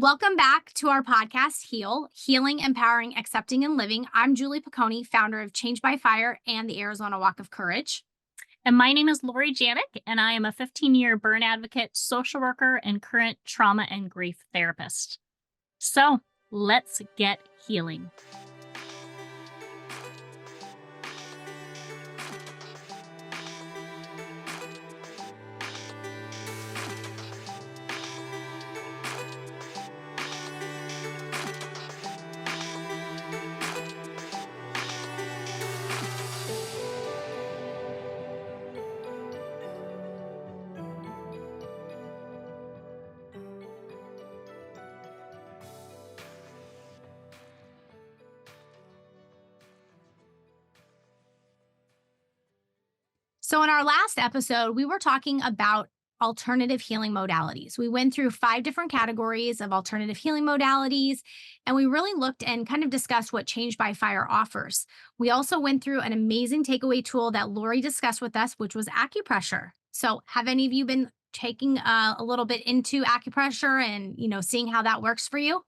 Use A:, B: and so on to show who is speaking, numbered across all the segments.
A: Welcome back to our podcast, Heal, Healing, Empowering, Accepting, and Living. I'm Julie Piccone, founder of Change by Fire and the Arizona Walk of Courage.
B: And my name is Lori Janik, and I am a 15-year burn advocate, social worker, and current trauma and grief therapist. So let's get healing.
A: So, in our last episode, we were talking about alternative healing modalities. We went through 5 different categories of alternative healing modalities, and we really looked and kind of discussed what Change by Fire offers. We also went through an amazing takeaway tool that Lori discussed with us, which was acupressure. So, have any of you been taking a little bit into acupressure and, seeing how that works for you?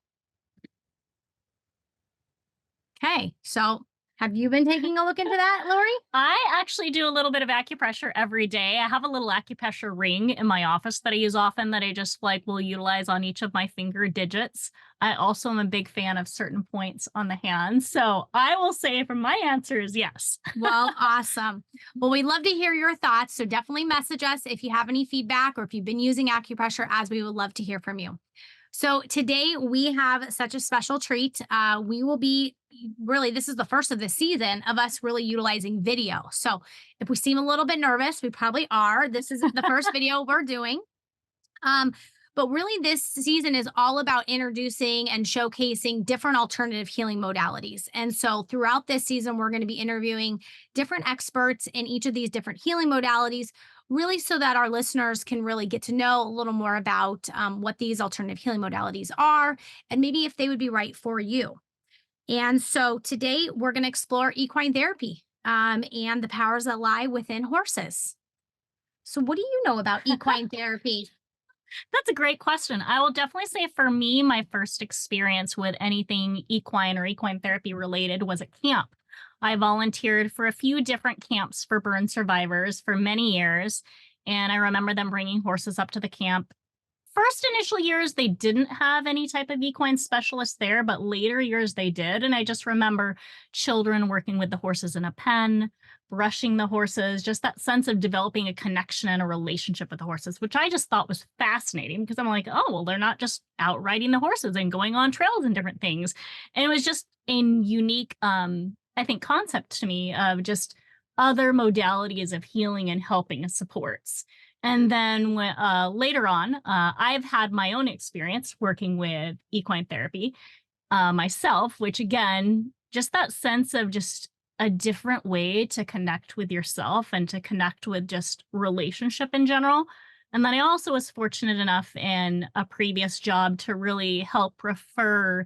A: Okay. So, have you been taking a look into that, Lori?
B: I actually do a little bit of acupressure every day. I have a little acupressure ring in my office that I use often that I just will utilize on each of my finger digits. I also am a big fan of certain points on the hands. So I will say from my answer is yes.
A: Well, awesome. Well, we'd love to hear your thoughts. So definitely message us if you have any feedback or if you've been using acupressure, as we would love to hear from you. So today we have such a special treat. We will be this is the first of the season of us really utilizing video. So if we seem a little bit nervous, we probably are. This is the first video we're doing. But really, this season is all about introducing and showcasing different alternative healing modalities. And so throughout this season, we're going to be interviewing different experts in each of these different healing modalities, really so that our listeners can really get to know a little more about what these alternative healing modalities are and maybe if they would be right for you. And so today we're going to explore equine therapy and the powers that lie within horses. So, what do you know about equine therapy?
B: That's a great question. I will definitely say for me, my first experience with anything equine or equine therapy related was at camp. I volunteered for a few different camps for burn survivors for many years. And I remember them bringing horses up to the camp. First initial years, they didn't have any type of equine specialist there, but later years they did. And I just remember children working with the horses in a pen, brushing the horses, just that sense of developing a connection and a relationship with the horses, which I just thought was fascinating because I'm like, oh, well, they're not just out riding the horses and going on trails and different things. And it was just a unique, I think, concept to me of just other modalities of healing and helping and supports. And then later on, I've had my own experience working with equine therapy myself, which again, just that sense of just a different way to connect with yourself and to connect with just relationship in general. And then I also was fortunate enough in a previous job to really help refer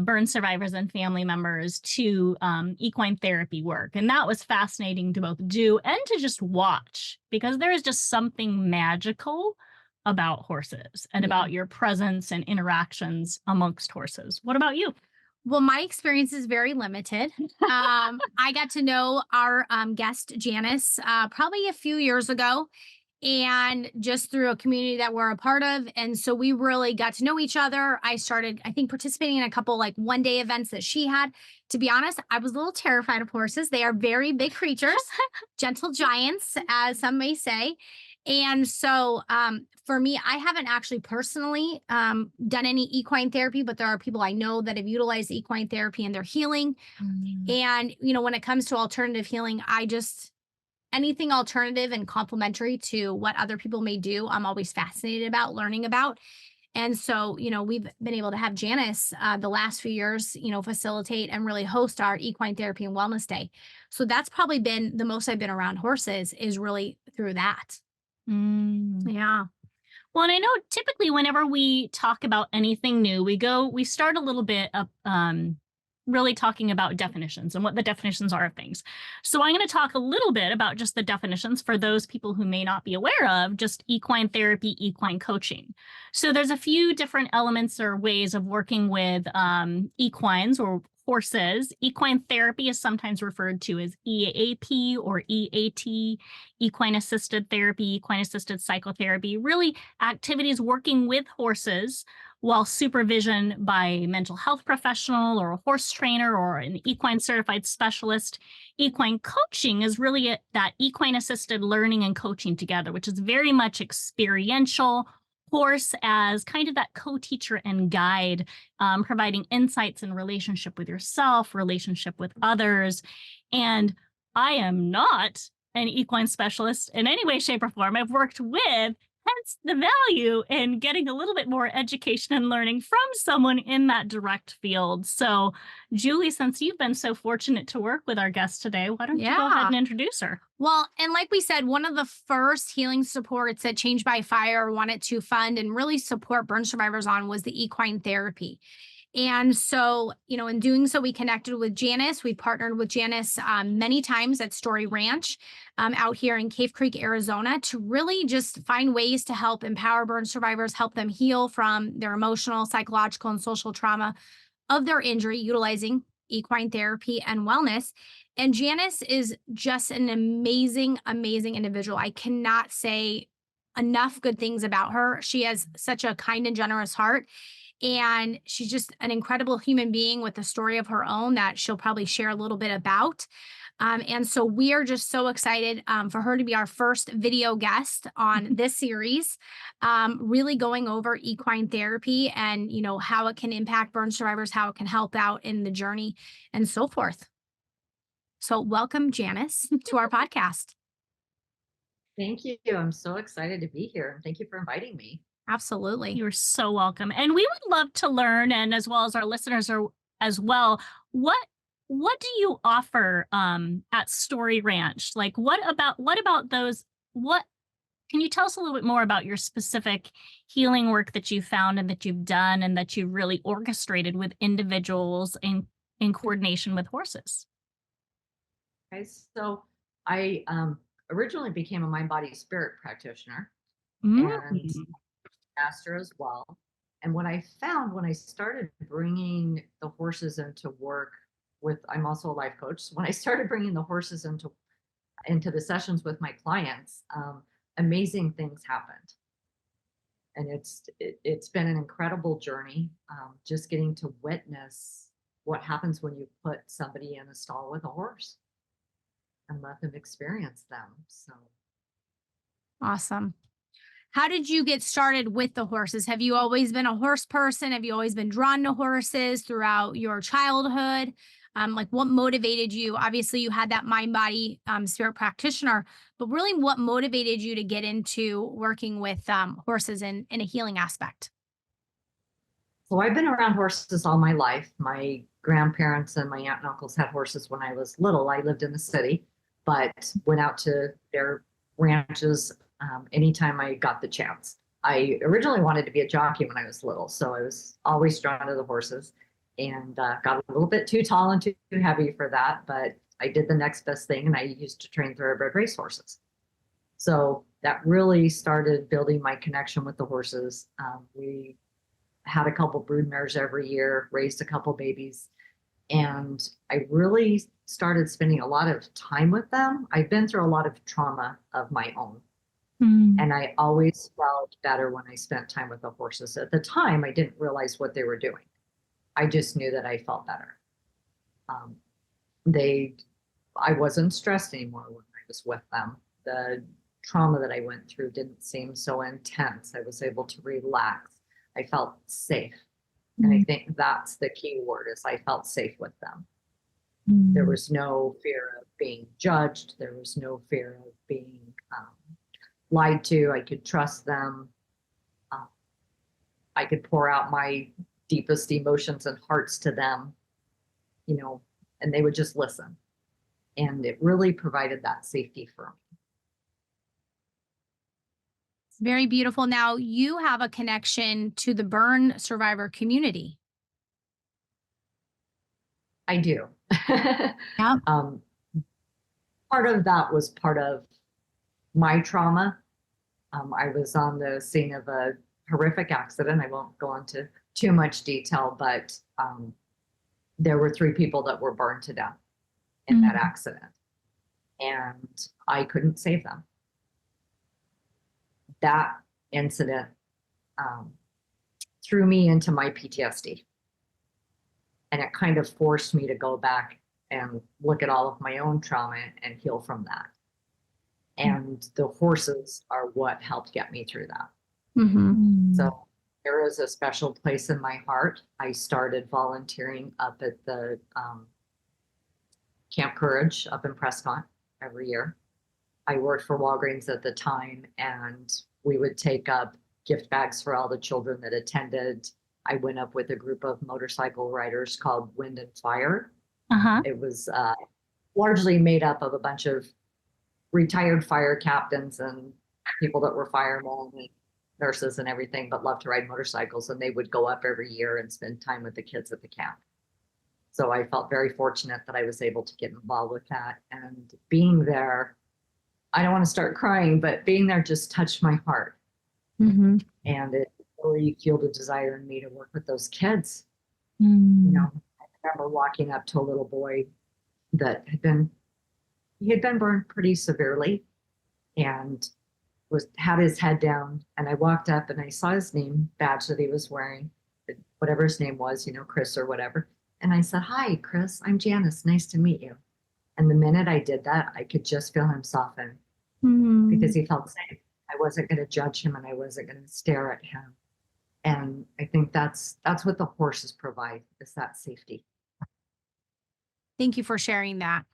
B: burn survivors and family members to equine therapy work. And that was fascinating to both do and to just watch because there is just something magical about horses and about your presence and interactions amongst horses. What about you?
A: Well, my experience is very limited. I got to know our guest, Janice, probably a few years ago, and just through a community that we're a part of. And so we really got to know each other. I started, I think, participating in a couple one-day events that she had. To be honest, I was a little terrified of horses. They are very big creatures, gentle giants, as some may say. And so for me, I haven't actually personally done any equine therapy, but there are people I know that have utilized equine therapy in their healing. And, when it comes to alternative healing, anything alternative and complementary to what other people may do, I'm always fascinated about learning about. And so, we've been able to have Janice the last few years, facilitate and really host our equine therapy and wellness day. So that's probably been the most I've been around horses is really through that. Yeah.
B: Well, and I know typically whenever we talk about anything new, we start a little bit up really talking about definitions and what the definitions are of things. So I'm going to talk a little bit about just the definitions for those people who may not be aware of just equine therapy, equine coaching. So there's a few different elements or ways of working with equines or horses. Equine therapy is sometimes referred to as EAP or EAT, equine assisted therapy, equine assisted psychotherapy, really activities working with horses while supervision by a mental health professional or a horse trainer or an equine certified specialist. Equine coaching is really that equine assisted learning and coaching together, which is very much experiential, horse as kind of that co-teacher and guide, providing insights in relationship with yourself, relationship with others. And I am not an equine specialist in any way, shape, or form. I've worked with, hence the value in getting a little bit more education and learning from someone in that direct field. So, Julie, since you've been so fortunate to work with our guest today, why don't you go ahead and introduce her?
A: Well, and like we said, one of the first healing supports that Change by Fire wanted to fund and really support burn survivors on was the equine therapy. And so, in doing so, we connected with Janice. We partnered with Janice many times at Story Ranch out here in Cave Creek, Arizona, to really just find ways to help empower burn survivors, help them heal from their emotional, psychological, and social trauma of their injury, utilizing equine therapy and wellness. And Janice is just an amazing, amazing individual. I cannot say enough good things about her. She has such a kind and generous heart. And she's just an incredible human being with a story of her own that she'll probably share a little bit about. And so we are just so excited for her to be our first video guest on this series, really going over equine therapy and, how it can impact burn survivors, how it can help out in the journey and so forth. So welcome, Janice, to our podcast.
C: Thank you. I'm so excited to be here. Thank you for inviting me.
A: Absolutely.
B: You're so welcome. And we would love to learn, and as well as our listeners are as well, what do you offer at Story Ranch? Like what about those, can you tell us a little bit more about your specific healing work that you found and that you've done and that you've really orchestrated with individuals in coordination with horses?
C: Okay, so I originally became a mind, body, spirit practitioner
B: Mm-hmm.
C: and master as well. And what I found when I started bringing the horses into work with, I'm also a life coach. So when I started bringing the horses into the sessions with my clients, amazing things happened. And it's been an incredible journey, just getting to witness what happens when you put somebody in a stall with a horse and let them experience them. So
A: Awesome. How did you get started with the horses? Have you always been a horse person? Have you always been drawn to horses throughout your childhood? Like what motivated you? Obviously, you had that mind, body, spirit practitioner, but really what motivated you to get into working with horses in a healing aspect?
C: So I've been around horses all my life. My grandparents and my aunt and uncles had horses when I was little. I lived in the city, but went out to their ranches anytime I got the chance. I originally wanted to be a jockey when I was little, so I was always drawn to the horses and got a little bit too tall and too heavy for that, but I did the next best thing, and I used to train thoroughbred race horses. So that really started building my connection with the horses. We had a couple brood mares every year, raised a couple babies, and I really started spending a lot of time with them. I've been through a lot of trauma of my own. And I always felt better when I spent time with the horses. At the time, I didn't realize what they were doing. I just knew that I felt better. I wasn't stressed anymore when I was with them. The trauma that I went through didn't seem so intense. I was able to relax. I felt safe. And I think that's the key word, is I felt safe with them. There was no fear of being judged. There was no fear of being lied to. I could trust them. I could pour out my deepest emotions and hearts to them, and they would just listen. And it really provided that safety for me.
A: It's very beautiful. Now you have a connection to the burn survivor community.
C: I do.
A: Yeah.
C: Part of that was part of my trauma. I was on the scene of a horrific accident. I won't go into too much detail, but there were 3 people that were burned to death in that accident, and I couldn't save them. That incident threw me into my PTSD, and it kind of forced me to go back and look at all of my own trauma and heal from that. And the horses are what helped get me through that. So there is a special place in my heart. I started volunteering up at the Camp Courage up in Prescott every year. I worked for Walgreens at the time, and we would take up gift bags for all the children that attended. I went up with a group of motorcycle riders called Wind and Fire. It was largely made up of a bunch of retired fire captains and people that were firemen and nurses and everything, but loved to ride motorcycles. And they would go up every year and spend time with the kids at the camp. So I felt very fortunate that I was able to get involved with that. And being there, I don't want to start crying, but being there just touched my heart. And it really fueled a desire in me to work with those kids. You know, I remember walking up to a little boy that had been burned pretty severely, and had his head down. And I walked up and I saw his name badge that he was wearing, whatever his name was, you know, Chris or whatever. And I said, "Hi, Chris, I'm Janice. Nice to meet you." And the minute I did that, I could just feel him soften because he felt safe. I wasn't going to judge him, and I wasn't going to stare at him. And I think that's what the horses provide, is that safety.
A: Thank you for sharing that.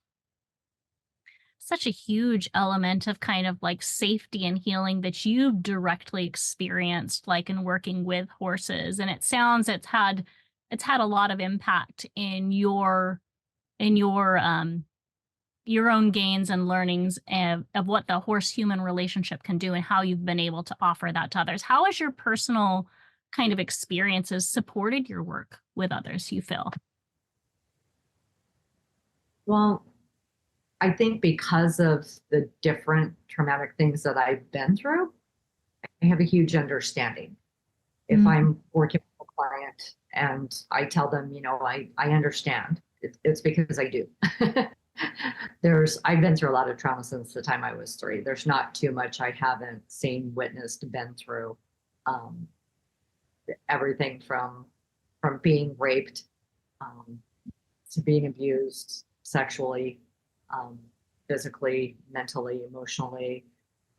B: Such a huge element of kind of like safety and healing that you've directly experienced, like in working with horses. And it sounds it's had a lot of impact in your own gains and learnings of what the horse-human relationship can do and how you've been able to offer that to others. How has your personal kind of experiences supported your work with others, you feel?
C: Well, I think because of the different traumatic things that I've been through, I have a huge understanding. If I'm working with a client and I tell them, you know, I understand, it's because I do. I've been through a lot of trauma since the time I was 3. There's not too much I haven't seen, witnessed, been through. Everything from being raped to being abused sexually, physically, mentally, emotionally.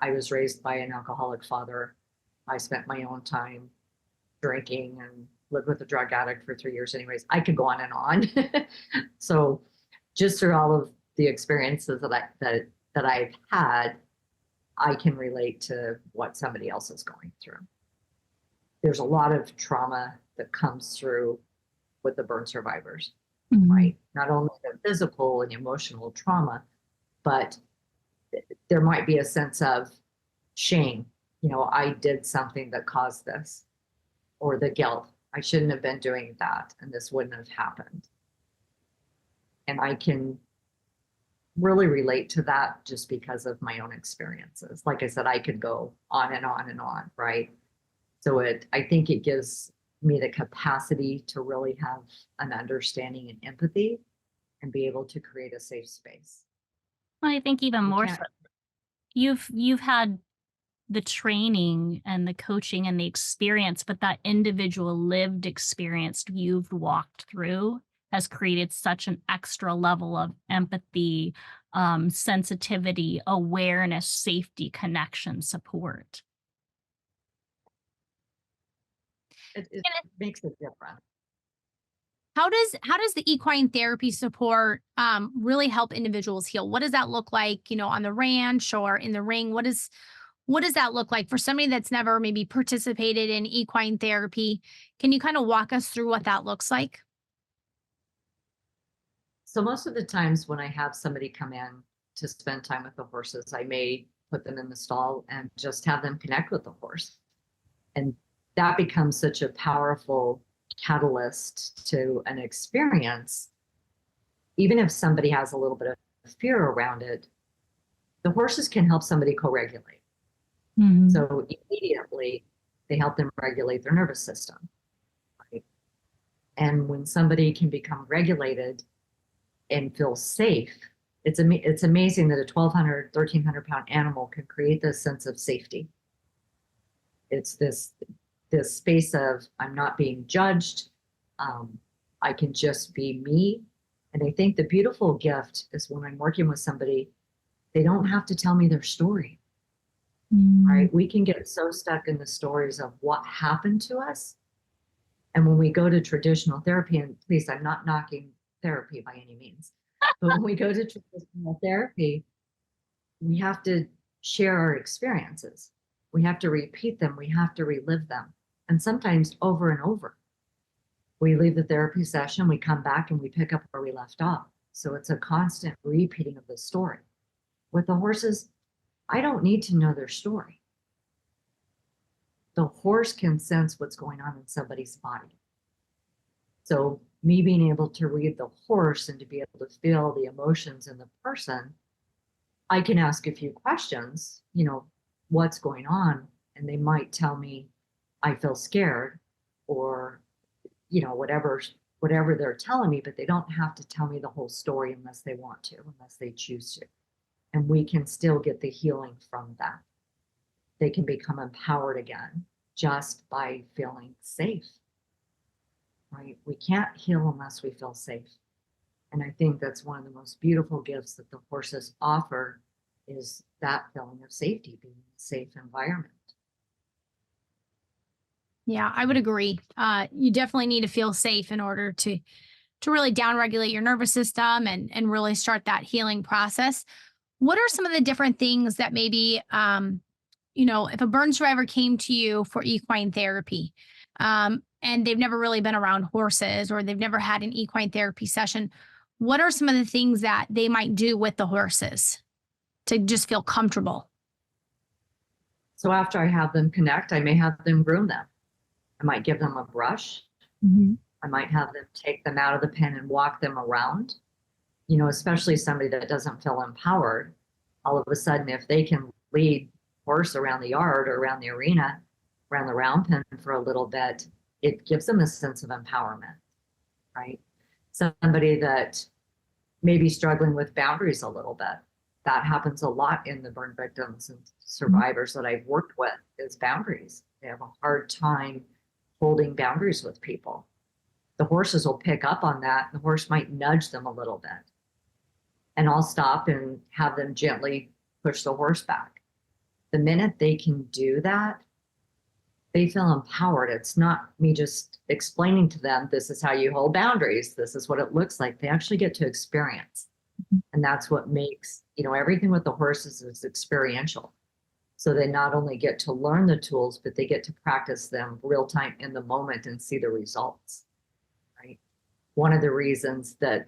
C: I was raised by an alcoholic father. I spent my own time drinking and lived with a drug addict for 3 years anyways. I could go on and on. So just through all of the experiences that I've had, I can relate to what somebody else is going through. There's a lot of trauma that comes through with the burn survivors, right? Not only the physical and emotional trauma, but there might be a sense of shame. You know, I did something that caused this, or the guilt. I shouldn't have been doing that, and this wouldn't have happened. And I can really relate to that just because of my own experiences. Like I said, I could go on and on and on, right? So I think it gives me the capacity to really have an understanding and empathy and be able to create a safe space.
B: Well, I think even more so, you've had the training and the coaching and the experience, but that individual lived experience you've walked through has created such an extra level of empathy, sensitivity, awareness, safety, connection, support.
C: It makes a difference.
A: How does the equine therapy support really help individuals heal? What does that look like, you know, on the ranch or in the ring? What does that look like for somebody that's never maybe participated in equine therapy? Can you kind of walk us through what that looks like?
C: So most of the times when I have somebody come in to spend time with the horses, I may put them in the stall and just have them connect with the horse. And that becomes such a powerful catalyst to an experience even if somebody has a little bit of fear around it, the horses can help somebody co-regulate.
B: Mhm.
C: So immediately they help them regulate their nervous system. Right? And when somebody can become regulated and feel safe, it's amazing that a 1,200, 1,300 pound animal can create this sense of safety. It's this space of, I'm not being judged. I can just be me. And I think the beautiful gift is when I'm working with somebody, they don't have to tell me their story. Right? We can get so stuck in the stories of what happened to us. And when we go to traditional therapy, and please, I'm not knocking therapy by any means, but when we go to traditional therapy, we have to share our experiences. We have to repeat them. We have to relive them. And sometimes over and over. We leave the therapy session, we come back and we pick up where we left off. So it's a constant repeating of the story. With the horses, I don't need to know their story. The horse can sense what's going on in somebody's body. So me being able to read the horse and to be able to feel the emotions in the person, I can ask a few questions, what's going on? And they might tell me, I feel scared, or, whatever they're telling me, but they don't have to tell me the whole story unless they want to, unless they choose to. And we can still get the healing from that. They can become empowered again just by feeling safe, right? We can't heal unless we feel safe. And I think that's one of the most beautiful gifts that the horses offer, is that feeling of safety, being in a safe environment.
A: Yeah, I would agree. You definitely need to feel safe in order to really downregulate your nervous system and really start that healing process. What are some of the different things that maybe if a burn survivor came to you for equine therapy, and they've never really been around horses or they've never had an equine therapy session, what are some of the things that they might do with the horses to just feel comfortable?
C: So after I have them connect, I may have them groom them. I might give them a brush.
A: Mm-hmm.
C: I might have them take them out of the pen and walk them around. Especially somebody that doesn't feel empowered, all of a sudden, if they can lead horse around the yard or around the arena, around the round pen for a little bit, it gives them a sense of empowerment, right? Somebody that may be struggling with boundaries a little bit. That happens a lot in the burn victims and survivors that I've worked with, is boundaries. They have a hard time holding boundaries with people. The horses will pick up on that. The horse might nudge them a little bit. And I'll stop and have them gently push the horse back. The minute they can do that, they feel empowered. It's not me just explaining to them, this is how you hold boundaries. This is what it looks like. They actually get to experience. And that's what makes, everything with the horses is experiential. So they not only get to learn the tools, but they get to practice them real time in the moment and see the results, right? One of the reasons that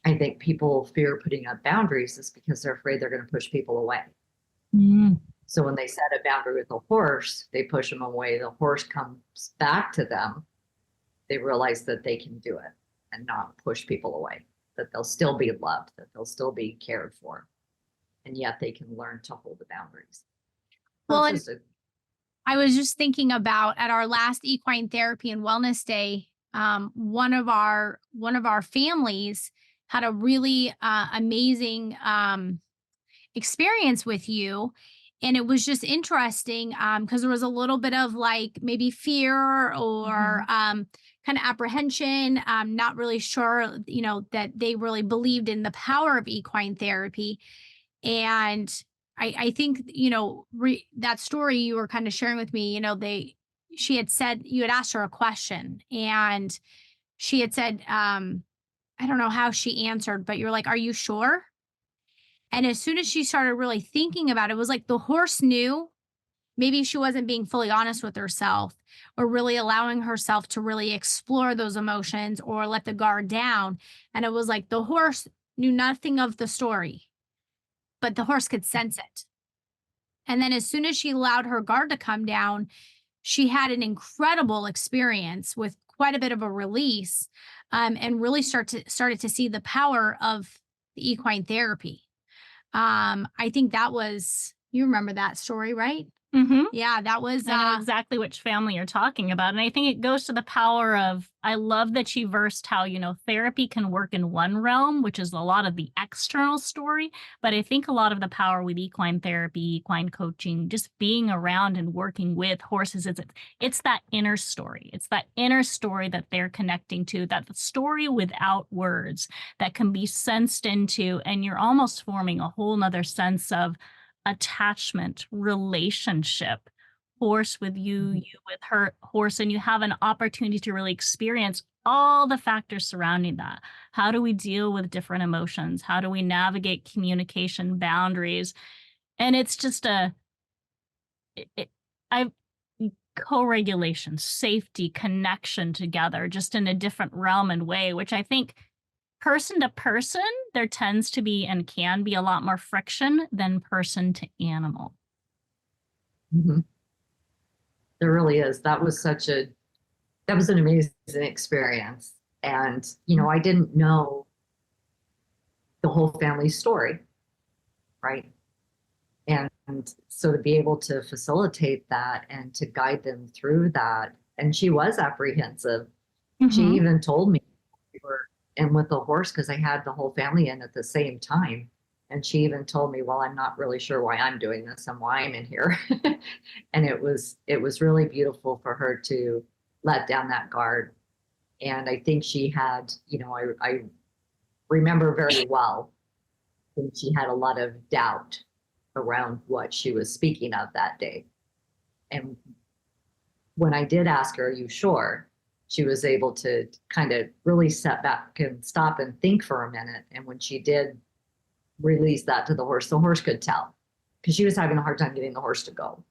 C: I think people fear putting up boundaries is because they're afraid they're going to push people away.
B: Mm.
C: So when they set a boundary with a horse, they push them away. The horse comes back to them. They realize that they can do it and not push people away, that they'll still be loved, that they'll still be cared for. And yet they can learn to hold the boundaries.
A: Well, and I was just thinking about, at our last equine therapy and wellness day, one of our families had a really amazing experience with you. And it was just interesting because there was a little bit of like maybe fear or kind of apprehension. Not really sure, that they really believed in the power of equine therapy. And I think, that story you were kind of sharing with me, she had said, you had asked her a question and she had said, I don't know how she answered, but you're like, are you sure? And as soon as she started really thinking about it, it was like the horse knew maybe she wasn't being fully honest with herself or really allowing herself to really explore those emotions or let the guard down. And it was like the horse knew nothing of the story, but the horse could sense it. And then as soon as she allowed her guard to come down, she had an incredible experience with quite a bit of a release, and really started to see the power of the equine therapy. I think that was, you remember that story, right?
B: Mm-hmm.
A: Yeah, that was
B: I know exactly which family you're talking about. And I think it goes to the power of, I love that you versed how, therapy can work in one realm, which is a lot of the external story. But I think a lot of the power with equine therapy, equine coaching, just being around and working with horses, it's that inner story. It's that inner story that they're connecting to, that the story without words that can be sensed into, and you're almost forming a whole nother sense of attachment, relationship, horse with you, you with her horse, and you have an opportunity to really experience all the factors surrounding that. How do we deal with different emotions? How do we navigate communication boundaries? And it's just I've co-regulation, safety, connection together, just in a different realm and way, which I think person to person, there tends to be and can be a lot more friction than person to animal.
C: Mhm. There really is. That was an amazing experience. And, I didn't know the whole family story, right? And so to be able to facilitate that and to guide them through that, and she was apprehensive. She
B: Mhm.
C: even told me we were in with the horse because I had the whole family in at the same time. And she even told me, well, I'm not really sure why I'm doing this and why I'm in here. And it was really beautiful for her to let down that guard. And I think she had, I remember very well that she had a lot of doubt around what she was speaking of that day. And when I did ask her, are you sure? She was able to kind of really set back and stop and think for a minute. And when she did release that to the horse could tell because she was having a hard time getting the horse to go.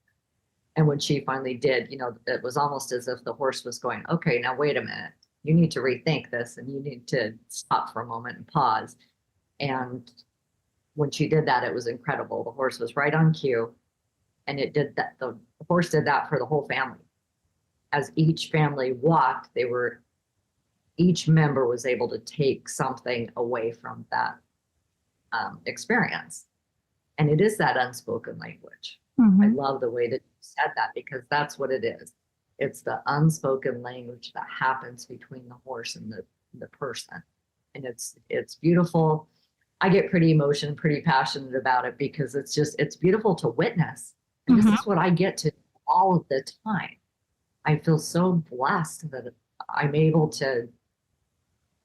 C: And when she finally did, it was almost as if the horse was going, okay, now wait a minute. You need to rethink this and you need to stop for a moment and pause. And when she did that, it was incredible. The horse was right on cue. And it did that. The horse did that for the whole family. As each family walked, each member was able to take something away from that experience. And it is that unspoken language.
B: Mhm.
C: I love the way that you said that because that's what it is. It's the unspoken language that happens between the horse and the person. And it's beautiful. I get pretty passionate about it because it's beautiful to witness. And
B: Mhm.
C: this is what I get to do all of the time. I feel so blessed that I'm able to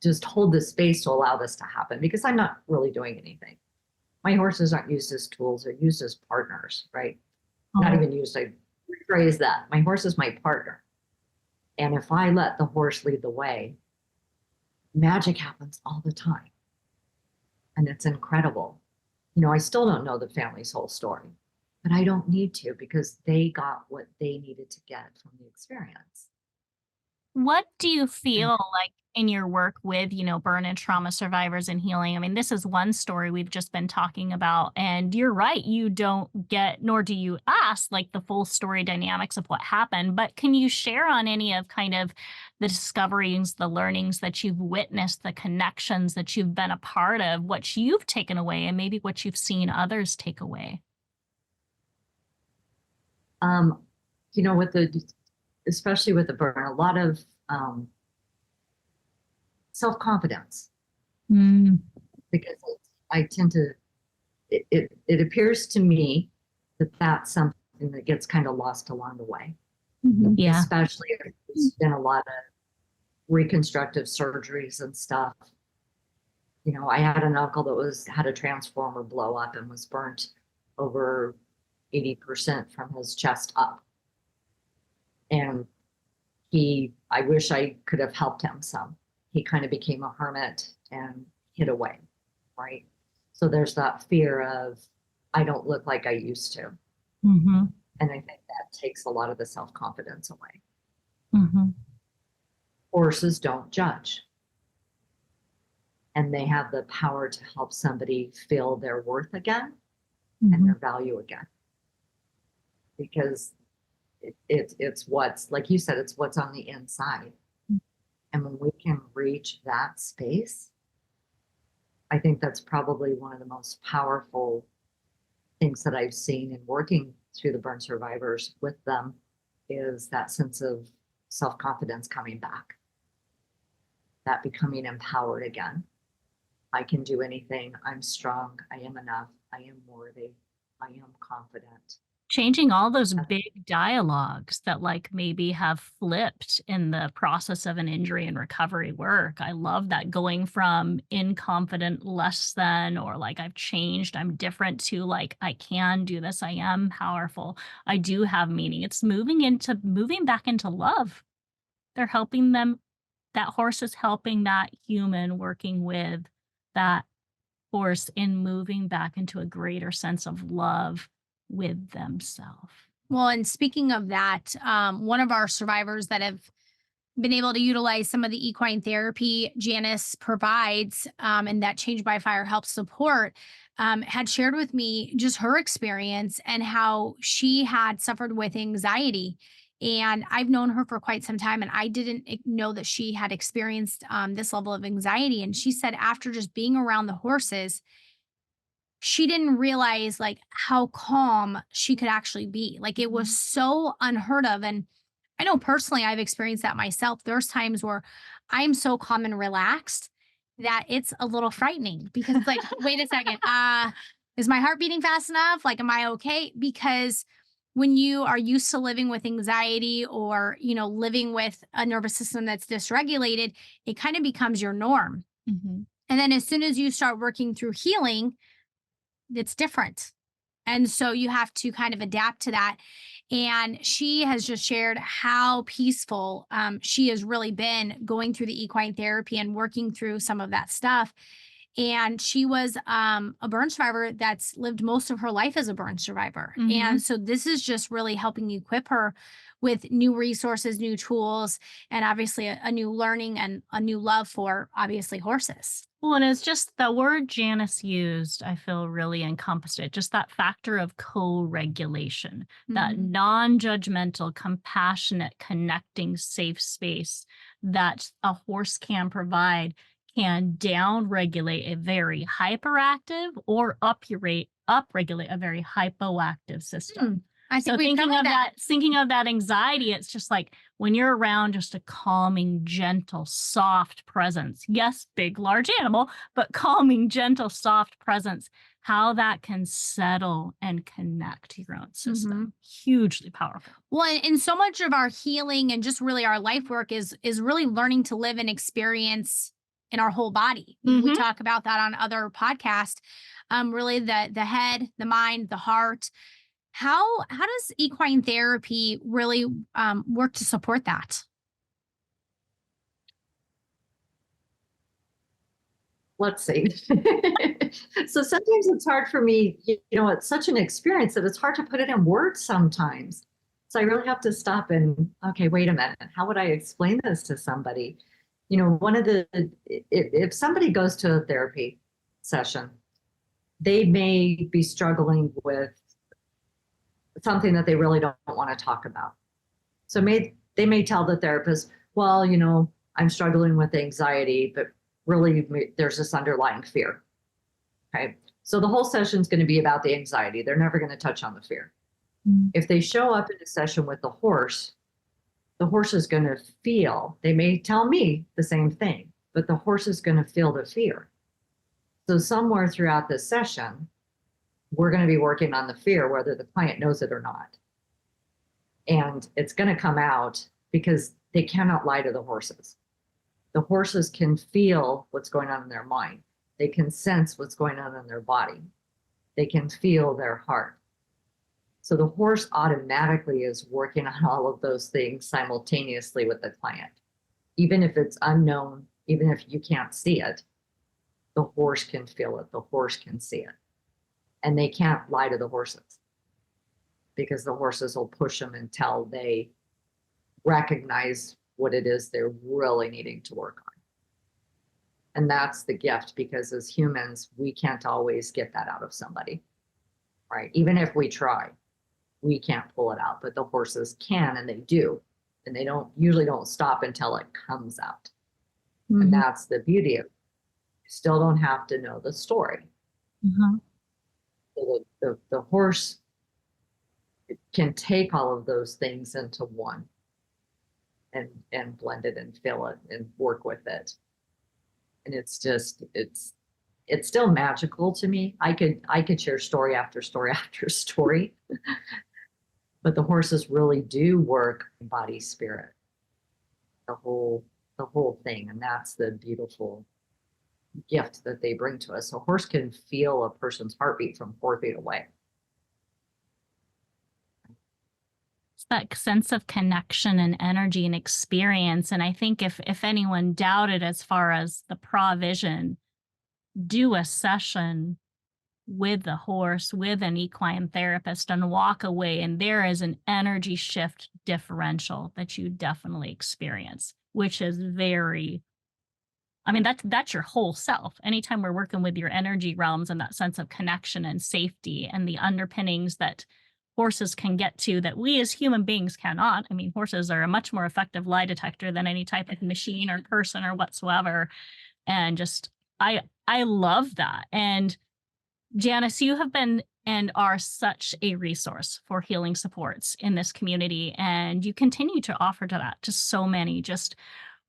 C: just hold the space to allow this to happen because I'm not really doing anything. My horses aren't used as tools, they're used as partners, right? Not even used, I rephrase that. My horse is my partner. And if I let the horse lead the way, magic happens all the time. And it's incredible. I still don't know the family's whole story, but I don't need to because they got what they needed to get from the experience.
B: What do you
C: And
B: feel like in your work with, burn and trauma survivors and healing? I mean, this is one story we've just been talking about, and you're right, you don't get, nor do you ask, like the full story dynamics of what happened. But can you share on any of kind of the discoveries, the learnings that you've witnessed, the connections that you've been a part of, what you've taken away, and maybe what you've seen others take away?
C: um, especially with the burn, a lot of self-confidence
B: Mm.
C: because I tend to, it appears to me that that's something that gets kind of lost along the way.
B: Yeah.
C: Especially if there's been a lot of reconstructive surgeries and stuff. I had an uncle that had a transformer blow up and was burnt over 80% from his chest up. And I wish I could have helped him some. He kind of became a hermit and hid away, right? So there's that fear of, I don't look like I used to.
B: Mm-hmm.
C: And I think that takes a lot of the self-confidence away.
B: Mm-hmm.
C: Horses don't judge. And they have the power to help somebody feel their worth again and their value again. Because it's what's, like you said, it's what's on the inside. And when we can reach that space, I think that's probably one of the most powerful things that I've seen in working through the burn survivors with them, is that sense of self-confidence coming back, that becoming empowered again. I can do anything. I'm strong. I am enough. I am worthy. I am confident.
B: Changing all those big dialogues that like maybe have flipped in the process of an injury and recovery work. I love that, going from inconfident, less than, or like I've changed, I'm different, to like I can do this, I am powerful, I do have meaning. It's moving back into love. They're helping them. That horse is helping that human working with that horse in moving back into a greater sense of love with themselves.
A: Well, and speaking of that, one of our survivors that have been able to utilize some of the equine therapy Janice provides, and that Change by Fire helps support, had shared with me just her experience and how she had suffered with anxiety. And I've known her for quite some time, and I didn't know that she had experienced this level of anxiety. And she said after just being around the horses, she didn't realize like how calm she could actually be. Like it was so unheard of. And I know personally I've experienced that myself. There's times where I'm so calm and relaxed that it's a little frightening, because it's like, wait a second, is my heart beating fast enough? Like, am I okay? Because when you are used to living with anxiety, or, living with a nervous system that's dysregulated, it kind of becomes your norm.
B: Mhm.
A: And then as soon as you start working through healing, it's different. And so you have to kind of adapt to that. And she has just shared how peaceful she has really been going through the equine therapy and working through some of that stuff. And she was a burn survivor that's lived most of her life as a burn survivor.
B: Mhm.
A: And so this is just really helping equip her with new resources, new tools, and obviously a new learning and a new love for obviously horses.
B: Well, and it's just the word Janice used, I feel really encompassed it. Just that factor of co-regulation, that
A: Mhm.
B: non-judgmental, compassionate, connecting, safe space that a horse can provide can down-regulate a very hyperactive or upregulate a very hypoactive system.
A: I think
B: So
A: we've covered that.
B: thinking of that anxiety, it's just like when you're around just a calming, gentle, soft presence. Yes, big, large animal, but calming, gentle, soft presence, how that can settle and connect to your own system. Hugely powerful.
A: Well, and so much of our healing and just really our life work is really learning to live and experience in our whole body. We
B: Mhm.
A: talk about that on other podcasts. Really the head, the mind, the heart. How does equine therapy really work to support that?
C: Let's see. So sometimes it's hard for me, it's such an experience that it's hard to put it in words sometimes. So I really have to stop and, okay, wait a minute. How would I explain this to somebody? If somebody goes to a therapy session, they may be struggling with something that they really don't want to talk about. So they may tell the therapist, well, I'm struggling with anxiety, but really there's this underlying fear. Okay. So the whole session is going to be about the anxiety. They're never going to touch on the fear. If they show up in a session with the horse is going to feel, they may tell me the same thing, but the horse is going to feel the fear. So somewhere throughout this session, we're going to be working on the fear, whether the client knows it or not. And it's going to come out because they cannot lie to the horses. The horses can feel what's going on in their mind. They can sense what's going on in their body. They can feel their heart. So the horse automatically is working on all of those things simultaneously with the client. Even if it's unknown, even if you can't see it, the horse can feel it. The horse can see it. And they can't lie to the horses because the horses will push them until they recognize what it is they're really needing to work on. And that's the gift, because as humans, we can't always get that out of somebody, right? Even if we try, we can't pull it out, but the horses can, and they do. And they usually don't stop until it comes out. And that's the beauty of it. You still don't have to know the story. So the horse can take all of those things into one and blend it and feel it and work with it. And it's still magical to me. I could share story after story after story, but the horses really do work body, spirit, the whole thing. And that's the beautiful gift that they bring to us. A horse can feel a person's heartbeat from 4 feet away.
B: It's that sense of connection and energy and experience. And I think if anyone doubted as far as the provision, do a session with the horse, with an equine therapist, and walk away, and there is an energy shift differential that you definitely experience, which is very, I mean, that's your whole self. Anytime we're working with your energy realms and that sense of connection and safety and the underpinnings that horses can get to that we as human beings cannot. I mean, horses are a much more effective lie detector than any type of machine or person or whatsoever. And just, I love that. And Janice, you have been and are such a resource for healing supports in this community. And you continue to offer to that to so many. Just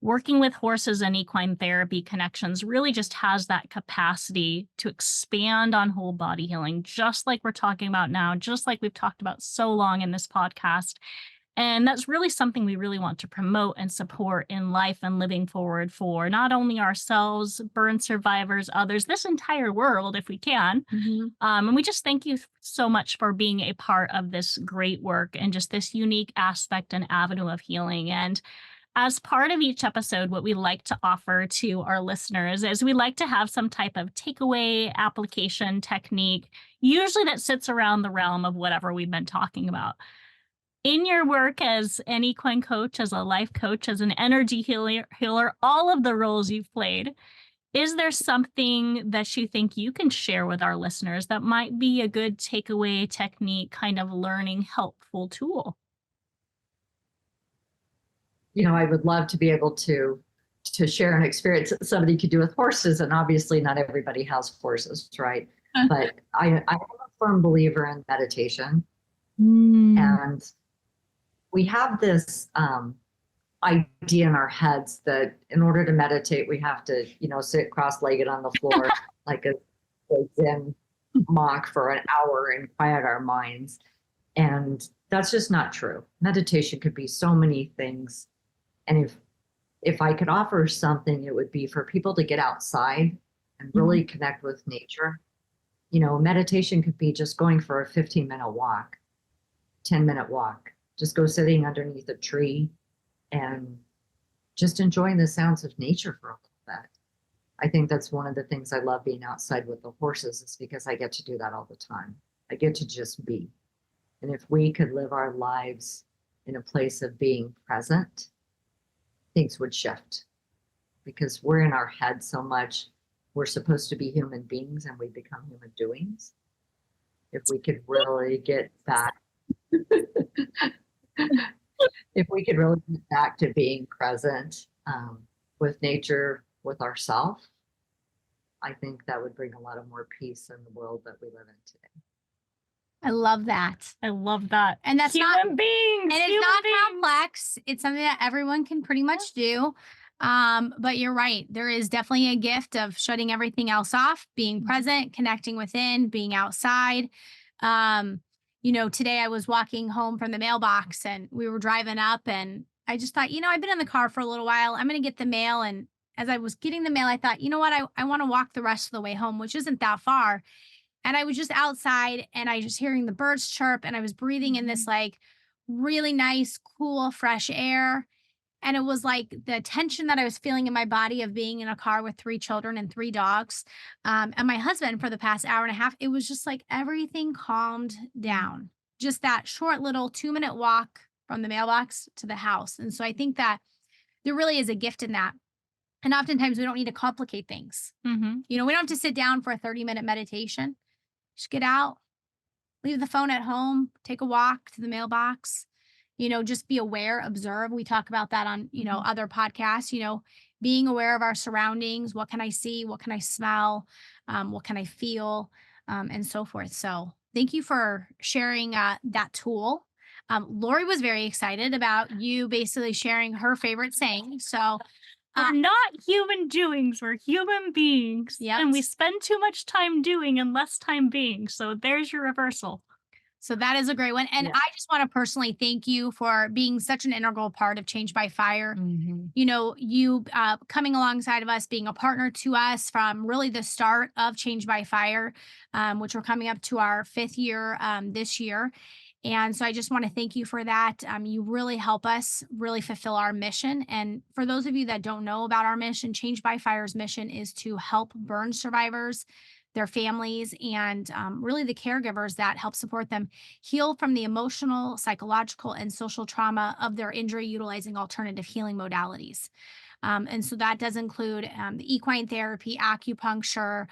B: working with horses and equine therapy connections really just has that capacity to expand on whole body healing, just like we're talking about now, just like we've talked about so long in this podcast. And that's really something we really want to promote and support in life and living forward for not only ourselves, burn survivors, others, this entire world, if we can. And we just thank you so much for being a part of this great work and just this unique aspect and avenue of healing. And as part of each episode, what we like to offer to our listeners is we like to have some type of takeaway application technique, usually that sits around the realm of whatever we've been talking about. In your work as an equine coach, as a life coach, as an energy healer, all of the roles you've played, is there something that you think you can share with our listeners that might be a good takeaway technique, kind of learning, helpful tool?
C: You know, I would love to be able to share an experience that somebody could do with horses. And obviously not everybody has horses, right? But I'm a firm believer in meditation. And we have this idea in our heads that in order to meditate, we have to, sit cross-legged on the floor like a Zen monk for an hour and quiet our minds. And that's just not true. Meditation could be so many things. And if I could offer something, it would be for people to get outside and really connect with nature. Meditation could be just going for a 15-minute walk, 10-minute walk. Just go sitting underneath a tree and just enjoying the sounds of nature for a little bit. I think that's one of the things I love being outside with the horses, is because I get to do that all the time. I get to just be. And if we could live our lives in a place of being present, things would shift, because we're in our head so much. We're supposed to be human beings and we become human doings. If we could really get back if we could really get back to being present with nature, with ourselves, I think that would bring a lot of more peace in the world that we live in today.
A: I love that.
B: I love that.
A: And that's
B: human beings.
A: And it's not complex. It's something that everyone can pretty much do. But you're right. There is definitely a gift of shutting everything else off, being present, connecting within, being outside. Today I was walking home from the mailbox and we were driving up, and I just thought, I've been in the car for a little while. I'm going to get the mail. And as I was getting the mail, I thought, I want to walk the rest of the way home, which isn't that far. And I was just outside and I just hearing the birds chirp, and I was breathing in this like really nice, cool, fresh air. And it was like the tension that I was feeling in my body of being in a car with 3 children and 3 dogs, and my husband for the past hour and a half. It was just like everything calmed down. Just that short little 2-minute walk from the mailbox to the house. And so I think that there really is a gift in that. And oftentimes we don't need to complicate things. We don't have to sit down for a 30-minute meditation. Just get out, leave the phone at home, take a walk to the mailbox. Just be aware, observe. We talk about that on, other podcasts, being aware of our surroundings. What can I see? What can I smell? What can I feel? And so forth. So thank you for sharing that tool. Lori was very excited about you basically sharing her favorite saying. So
B: we're not human doings, we're human beings.
A: Yep.
B: And we spend too much time doing and less time being. So there's your reversal.
A: So that is a great one. And
C: Yeah.
A: I just want to personally thank you for being such an integral part of Change by Fire. You know, you coming alongside of us, being a partner to us from really the start of Change by Fire, which we're coming up to our 5th year this year. And so I just want to thank you for that. You really help us really fulfill our mission. And for those of you that don't know about our mission, Change by Fire's mission is to help burn survivors, their families, and really the caregivers that help support them heal from the emotional, psychological, and social trauma of their injury utilizing alternative healing modalities. And so that does include the equine therapy, acupuncture,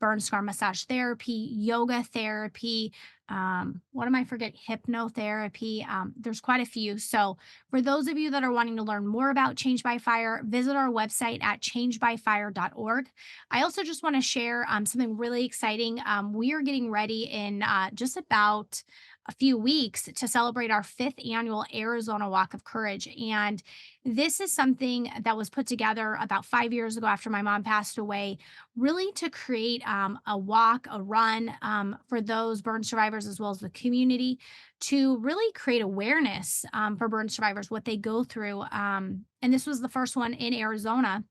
A: burn scar massage therapy, yoga therapy. What am I forgetting? Hypnotherapy. There's quite a few. So for those of you that are wanting to learn more about Change by Fire, visit our website at changebyfire.org. I also just want to share something really exciting. We are getting ready in just about a few weeks to celebrate our 5th annual Arizona Walk of Courage. And this is something that was put together about 5 years ago after my mom passed away, really to create a walk, a run for those burn survivors as well as the community, to really create awareness for burn survivors, what they go through. And this was the first one in Arizona.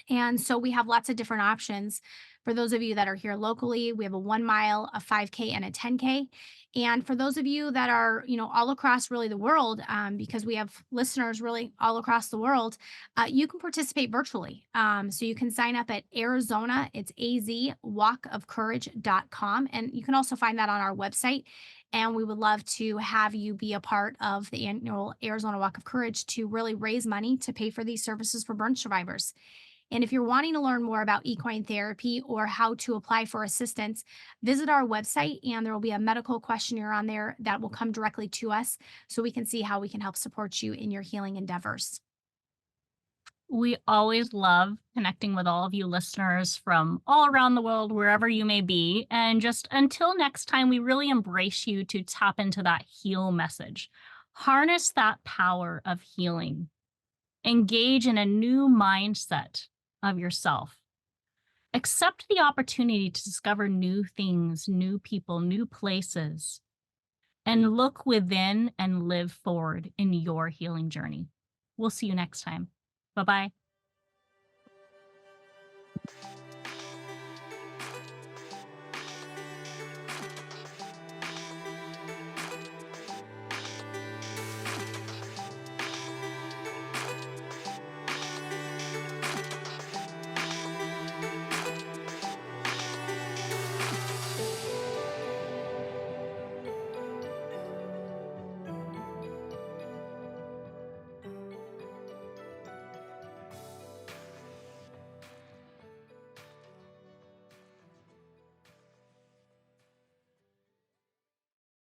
A: And so we have lots of different options. For those of you that are here locally, we have a 1 mile, a 5K, and a 10K. And for those of you that are, you know, all across really the world, because we have listeners really all across the world, you can participate virtually. So you can sign up at Arizona, it's azwalkofcourage.com. And you can also find that on our website. And we would love to have you be a part of the annual Arizona Walk of Courage to really raise money to pay for these services for burn survivors. And if you're wanting to learn more about equine therapy or how to apply for assistance, visit our website and there will be a medical questionnaire on there that will come directly to us so we can see how we can help support you in your healing endeavors.
B: We always love connecting with all of you listeners from all around the world, wherever you may be. And just until next time, we really embrace you to tap into that heal message. Harness that power of healing. Engage in a new mindset of yourself. Accept the opportunity to discover new things, new people, new places, and look within and live forward in your healing journey. We'll see you next time. Bye-bye.